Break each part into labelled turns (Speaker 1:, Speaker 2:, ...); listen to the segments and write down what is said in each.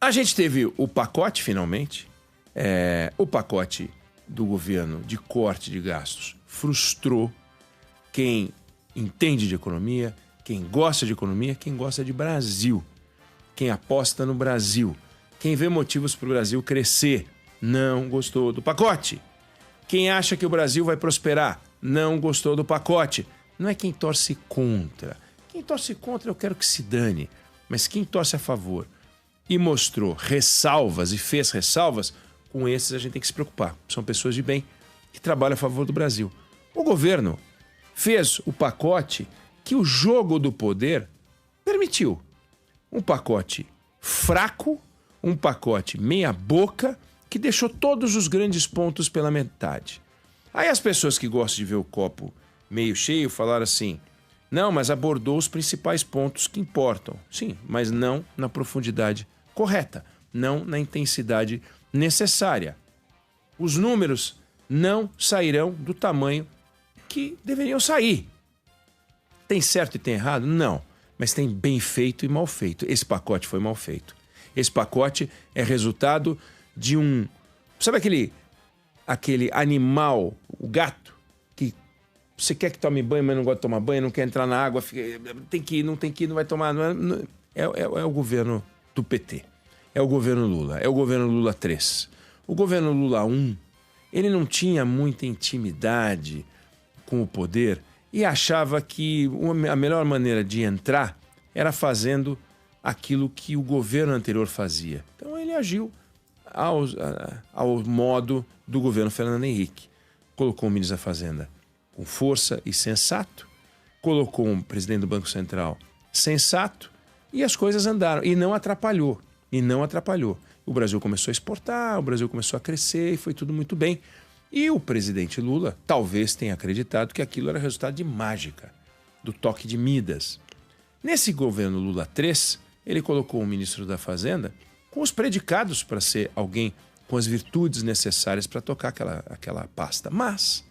Speaker 1: A gente teve o pacote, finalmente. O pacote do governo de corte de gastos frustrou quem entende de economia, quem gosta de economia, quem gosta de Brasil, quem aposta no Brasil, quem vê motivos para o Brasil crescer, não gostou do pacote. Quem acha que o Brasil vai prosperar, não gostou do pacote. Não é quem torce contra. Quem torce contra eu quero que se dane, mas quem torce a favor e mostrou ressalvas e fez ressalvas, com esses a gente tem que se preocupar. São pessoas de bem que trabalham a favor do Brasil. O governo fez o pacote que o jogo do poder permitiu. Um pacote fraco, um pacote meia boca, que deixou todos os grandes pontos pela metade. Aí as pessoas que gostam de ver o copo meio cheio falaram assim, não, mas abordou os principais pontos que importam. Sim, mas não na profundidade correta, não na intensidade necessária. Os números não sairão do tamanho que deveriam sair. Tem certo e tem errado? Não. Mas tem bem feito e mal feito. Esse pacote foi mal feito. Esse pacote é resultado de um... Sabe aquele animal, o gato, que você quer que tome banho, mas não gosta de tomar banho, não quer entrar na água, tem que ir, não vai tomar... É o governo do PT. É o governo Lula. É o governo Lula 3. O governo Lula 1, ele não tinha muita intimidade com o poder e achava que a melhor maneira de entrar era fazendo aquilo que o governo anterior fazia. Então ele agiu ao modo do governo Fernando Henrique. Colocou o ministro da Fazenda com força e sensato, colocou um presidente do Banco Central sensato e as coisas andaram. E não atrapalhou. O Brasil começou a exportar, o Brasil começou a crescer e foi tudo muito bem. E o presidente Lula talvez tenha acreditado que aquilo era resultado de mágica, do toque de Midas. Nesse governo Lula 3, ele colocou um ministro da Fazenda com os predicados para ser alguém com as virtudes necessárias para tocar aquela pasta. Mas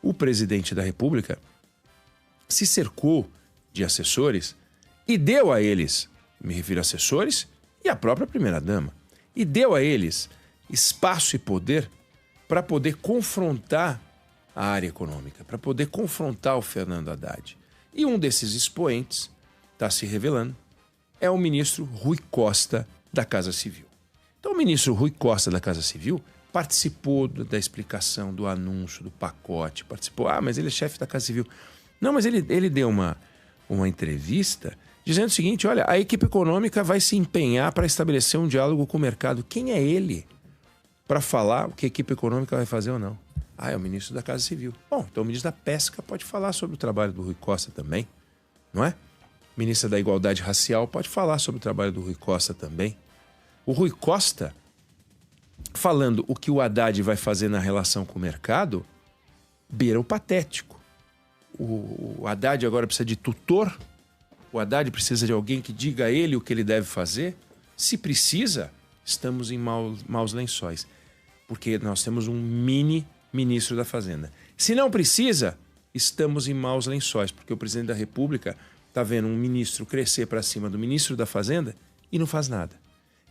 Speaker 1: o presidente da República se cercou de assessores e deu a eles, me refiro a assessores e a própria primeira-dama, e deu a eles espaço e poder para poder confrontar a área econômica, para poder confrontar o Fernando Haddad. E um desses expoentes, está se revelando, é o ministro Rui Costa da Casa Civil. Então o ministro Rui Costa da Casa Civil participou da explicação, do anúncio, do pacote, participou, mas ele é chefe da Casa Civil. Não, mas ele deu uma entrevista dizendo o seguinte, olha, a equipe econômica vai se empenhar para estabelecer um diálogo com o mercado. Quem é ele para falar o que a equipe econômica vai fazer ou não? É o ministro da Casa Civil. Bom, então o ministro da Pesca pode falar sobre o trabalho do Rui Costa também, não é? O ministro da Igualdade Racial pode falar sobre o trabalho do Rui Costa também. O Rui Costa, falando o que o Haddad vai fazer na relação com o mercado, beira o patético. O Haddad agora precisa de tutor, o Haddad precisa de alguém que diga a ele o que ele deve fazer. Se precisa, estamos em maus lençóis, porque nós temos um mini ministro da Fazenda. Se não precisa, estamos em maus lençóis, porque o presidente da República está vendo um ministro crescer para cima do ministro da Fazenda e não faz nada.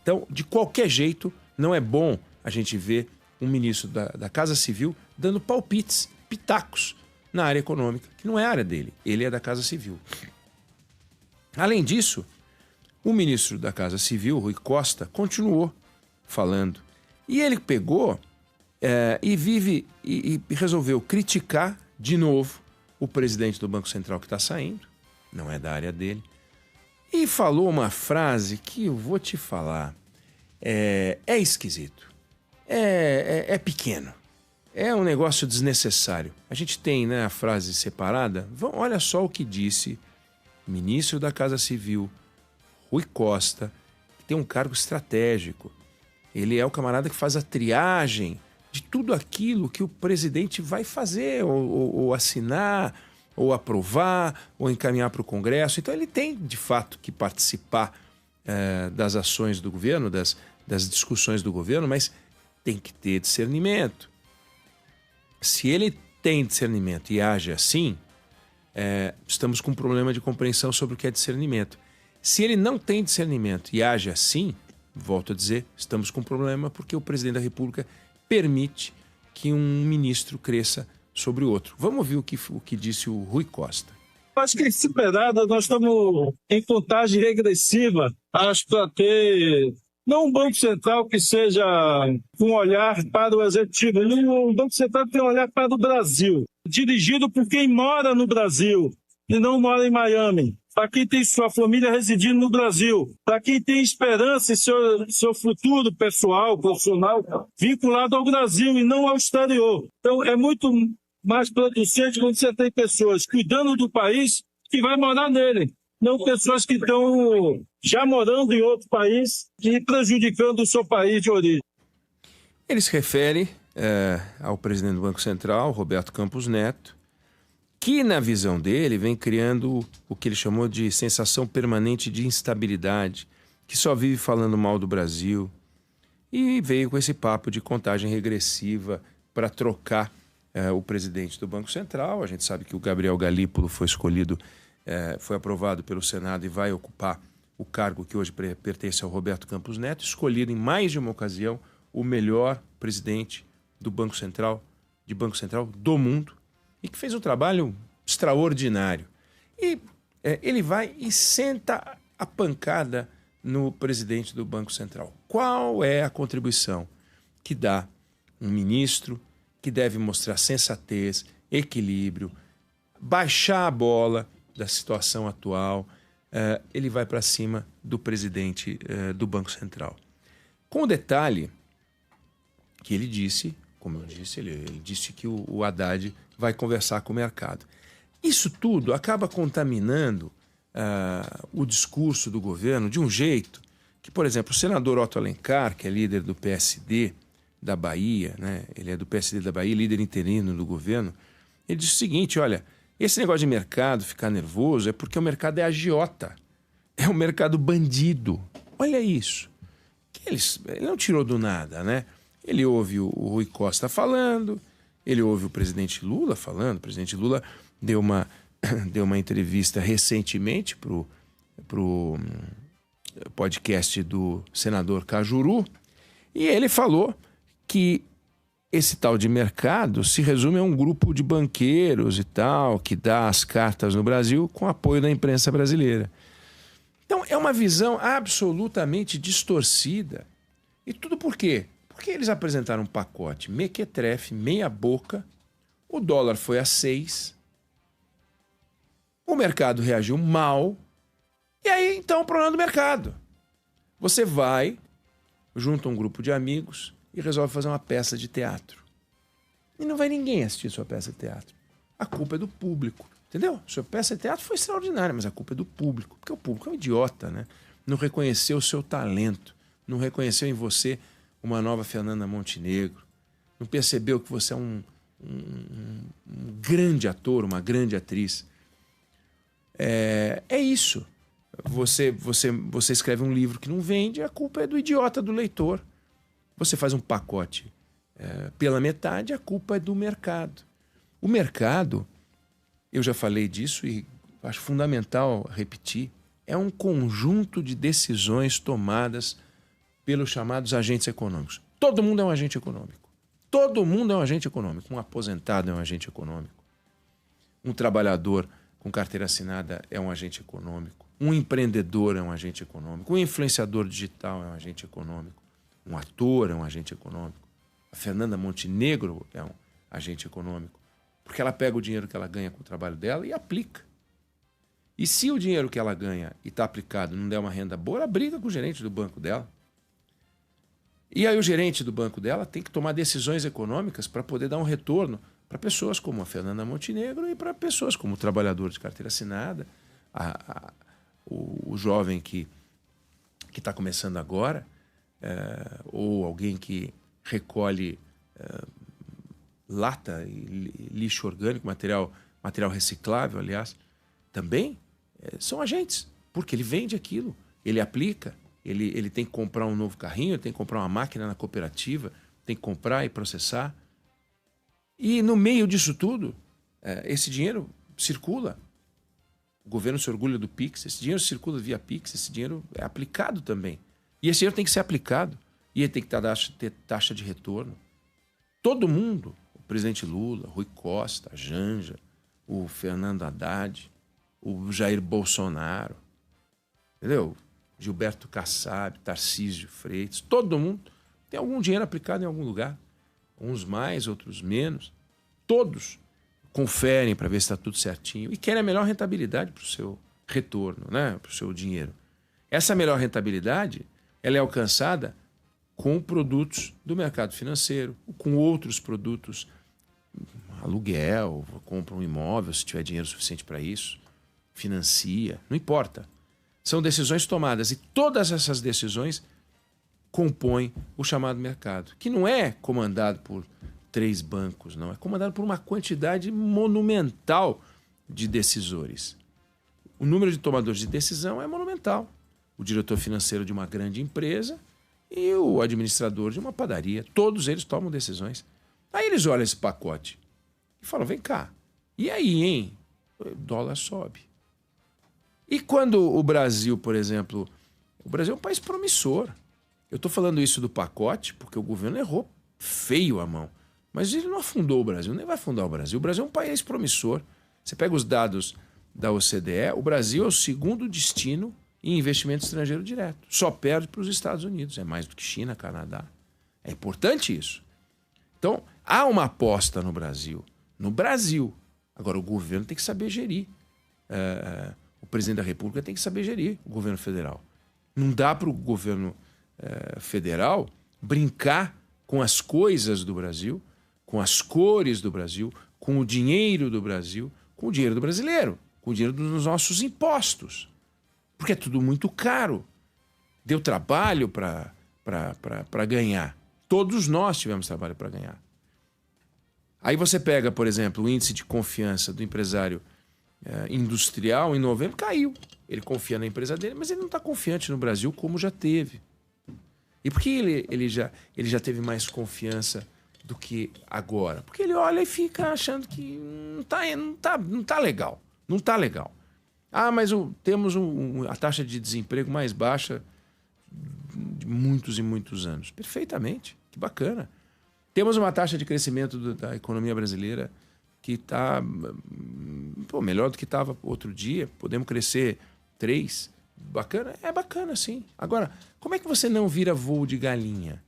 Speaker 1: Então, de qualquer jeito, não é bom a gente ver um ministro da Casa Civil dando palpites, pitacos na área econômica, que não é a área dele, ele é da Casa Civil. Além disso, o ministro da Casa Civil, Rui Costa, continuou falando. E ele pegou e resolveu criticar de novo o presidente do Banco Central que está saindo, não é da área dele, e falou uma frase que eu vou te falar, é esquisito, é pequeno, é um negócio desnecessário. A gente tem, né, a frase separada, olha só o que disse o ministro da Casa Civil, Rui Costa, que tem um cargo estratégico. Ele é o camarada que faz a triagem de tudo aquilo que o presidente vai fazer, ou assinar, ou aprovar, ou encaminhar para o Congresso. Então ele tem, de fato, que participar das ações do governo, das discussões do governo, mas tem que ter discernimento. Se ele tem discernimento e age assim, estamos com um problema de compreensão sobre o que é discernimento. Se ele não tem discernimento e age assim, volto a dizer, estamos com um problema porque o presidente da República permite que um ministro cresça sobre o outro. Vamos ouvir o que disse o Rui Costa.
Speaker 2: Acho que superada, nós estamos em contagem regressiva, acho, para ter não um Banco Central que seja um olhar para o executivo, um Banco Central que tem um olhar para o Brasil, dirigido por quem mora no Brasil e não mora em Miami, para quem tem sua família residindo no Brasil, para quem tem esperança em seu futuro pessoal, profissional, vinculado ao Brasil e não ao exterior. Então, é muito mais producente quando você tem pessoas cuidando do país que vai morar nele, não pessoas que estão já morando em outro país e prejudicando o seu país de origem.
Speaker 1: Ele se refere ao presidente do Banco Central, Roberto Campos Neto, que, na visão dele, vem criando o que ele chamou de sensação permanente de instabilidade, que só vive falando mal do Brasil, e veio com esse papo de contagem regressiva para trocar o presidente do Banco Central. A gente sabe que o Gabriel Galípolo foi escolhido, foi aprovado pelo Senado e vai ocupar o cargo que hoje pertence ao Roberto Campos Neto, escolhido em mais de uma ocasião o melhor presidente do Banco Central do mundo, e que fez um trabalho extraordinário. E ele vai e senta a pancada no presidente do Banco Central. Qual é a contribuição que dá um ministro que deve mostrar sensatez, equilíbrio, baixar a bola da situação atual? Ele vai para cima do presidente do Banco Central. Com o detalhe que ele disse, como eu disse, ele disse que o Haddad vai conversar com o mercado. Isso tudo acaba contaminando o discurso do governo de um jeito que, por exemplo, o senador Otto Alencar, que é líder do PSD da Bahia, né? Ele é do PSD da Bahia, líder interino do governo, ele disse o seguinte: olha, esse negócio de mercado ficar nervoso é porque o mercado é agiota, é um mercado bandido. Olha isso. Ele não tirou do nada, né? Ele ouve o Rui Costa falando, ele ouve o presidente Lula falando. O presidente Lula deu uma entrevista recentemente para o podcast do senador Cajuru, e ele falou que esse tal de mercado se resume a um grupo de banqueiros e tal, que dá as cartas no Brasil com apoio da imprensa brasileira. Então é uma visão absolutamente distorcida. E tudo por quê? Porque eles apresentaram um pacote mequetrefe, meia boca, o dólar foi a 6, o mercado reagiu mal, e aí então o problema do mercado. Você vai, junta um grupo de amigos e resolve fazer uma peça de teatro. E não vai ninguém assistir sua peça de teatro. A culpa é do público, entendeu? Sua peça de teatro foi extraordinária, mas a culpa é do público, porque o público é um idiota, né? Não reconheceu o seu talento, não reconheceu em você uma nova Fernanda Montenegro, não percebeu que você é um grande ator, uma grande atriz. É isso. Você escreve um livro que não vende, a culpa é do idiota, do leitor. Você faz um pacote pela metade, a culpa é do mercado. O mercado, eu já falei disso e acho fundamental repetir, é um conjunto de decisões tomadas pelos chamados agentes econômicos. Todo mundo é um agente econômico. Todo mundo é um agente econômico. Um aposentado é um agente econômico. Um trabalhador com carteira assinada é um agente econômico. Um empreendedor é um agente econômico. Um influenciador digital é um agente econômico. Um ator é um agente econômico. A Fernanda Montenegro é um agente econômico. Porque ela pega o dinheiro que ela ganha com o trabalho dela e aplica. E se o dinheiro que ela ganha e está aplicado não der uma renda boa, ela briga com o gerente do banco dela. E aí o gerente do banco dela tem que tomar decisões econômicas para poder dar um retorno para pessoas como a Fernanda Montenegro e para pessoas como o trabalhador de carteira assinada, o jovem que está começando agora, ou alguém que recolhe lata e lixo orgânico, material reciclável, aliás, também são agentes, porque ele vende aquilo, ele aplica. Ele tem que comprar um novo carrinho, ele tem que comprar uma máquina na cooperativa, tem que comprar e processar. E no meio disso tudo, esse dinheiro circula. O governo se orgulha do Pix, esse dinheiro circula via Pix, esse dinheiro é aplicado também. E esse dinheiro tem que ser aplicado. E ele tem que ter taxa de retorno. Todo mundo, o presidente Lula, Rui Costa, a Janja, o Fernando Haddad, o Jair Bolsonaro, entendeu? Gilberto Kassab, Tarcísio Freitas, todo mundo tem algum dinheiro aplicado em algum lugar. Uns mais, outros menos. Todos conferem para ver se está tudo certinho e querem a melhor rentabilidade para o seu retorno, né? Para o seu dinheiro. Essa melhor rentabilidade ela é alcançada com produtos do mercado financeiro, com outros produtos, aluguel, compra um imóvel se tiver dinheiro suficiente para isso, financia, não importa. São decisões tomadas e todas essas decisões compõem o chamado mercado, que não é comandado por 3 bancos, não. É comandado por uma quantidade monumental de decisores. O número de tomadores de decisão é monumental. O diretor financeiro de uma grande empresa e o administrador de uma padaria. Todos eles tomam decisões. Aí eles olham esse pacote e falam, vem cá, e aí, hein? O dólar sobe. E quando o Brasil, por exemplo, o Brasil é um país promissor. Eu estou falando isso do pacote porque o governo errou feio a mão. Mas ele não afundou o Brasil, nem vai afundar o Brasil. O Brasil é um país promissor. Você pega os dados da OCDE, o Brasil é o segundo destino em investimento estrangeiro direto. Só perde para os Estados Unidos. É mais do que China, Canadá. É importante isso. Então, há uma aposta no Brasil. No Brasil. Agora, o governo tem que saber gerir. O presidente da República tem que saber gerir o governo federal. Não dá para o governo federal brincar com as coisas do Brasil, com as cores do Brasil, com o dinheiro do Brasil, com o dinheiro do brasileiro, com o dinheiro dos nossos impostos. Porque é tudo muito caro. Deu trabalho para ganhar. Todos nós tivemos trabalho para ganhar. Aí você pega, por exemplo, o índice de confiança do empresário industrial em novembro, caiu. Ele confia na empresa dele, mas ele não está confiante no Brasil como já teve. E por que ele já teve mais confiança do que agora? Porque ele olha e fica achando que não tá legal. Não está legal. Ah, mas temos a taxa de desemprego mais baixa de muitos e muitos anos. Perfeitamente. Que bacana. Temos uma taxa de crescimento da economia brasileira que está melhor do que estava outro dia. Podemos crescer 3%. Bacana? É bacana, sim. Agora, como é que você não vira voo de galinha?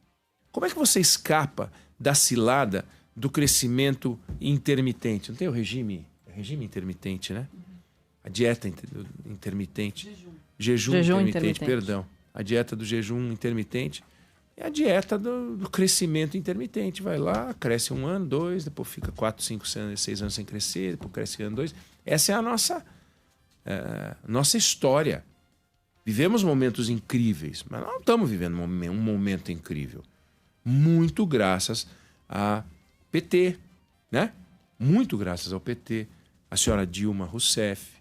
Speaker 1: Como é que você escapa da cilada do crescimento intermitente? Não tem o regime intermitente, né? A dieta intermitente. Jejum intermitente, perdão. A dieta do jejum intermitente é a dieta do crescimento intermitente. Vai lá, cresce 1 ano, 2, depois fica 4, 5, 6 anos sem crescer, depois cresce 1 ano, 2. Essa é a nossa história. Vivemos momentos incríveis, mas não estamos vivendo um momento incrível. Muito graças a PT, né? Muito graças ao PT. A senhora Dilma Rousseff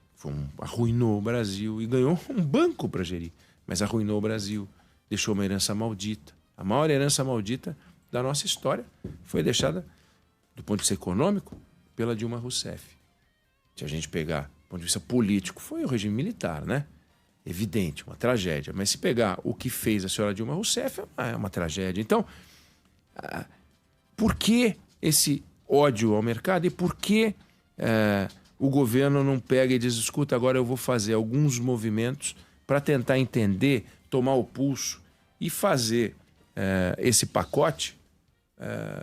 Speaker 1: arruinou o Brasil e ganhou um banco para gerir, mas arruinou o Brasil, deixou uma herança maldita. A maior herança maldita da nossa história foi deixada, do ponto de vista econômico, pela Dilma Rousseff. Se a gente pegar do ponto de vista político, foi o regime militar, né? Evidente, uma tragédia. Mas se pegar o que fez a senhora Dilma Rousseff, é uma tragédia. Então, por que esse ódio ao mercado e por que o governo não pega e diz, escuta, agora eu vou fazer alguns movimentos para tentar entender, tomar o pulso e fazer esse pacote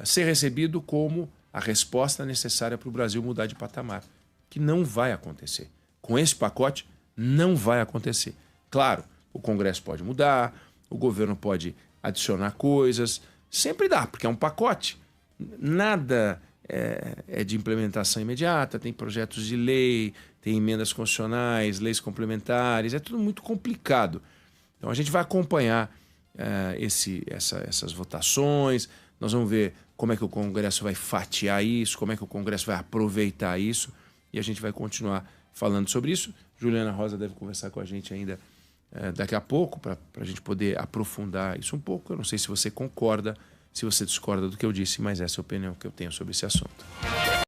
Speaker 1: ser recebido como a resposta necessária para o Brasil mudar de patamar, que não vai acontecer. Com esse pacote, não vai acontecer. Claro, o Congresso pode mudar, o governo pode adicionar coisas, sempre dá, porque é um pacote. Nada é de implementação imediata, tem projetos de lei, tem emendas constitucionais, leis complementares, é tudo muito complicado. Então a gente vai acompanhar essas votações, nós vamos ver como é que o Congresso vai fatiar isso, como é que o Congresso vai aproveitar isso, e a gente vai continuar falando sobre isso. Juliana Rosa deve conversar com a gente ainda daqui a pouco, para a gente poder aprofundar isso um pouco. Eu não sei se você concorda, se você discorda do que eu disse, mas essa é a opinião que eu tenho sobre esse assunto.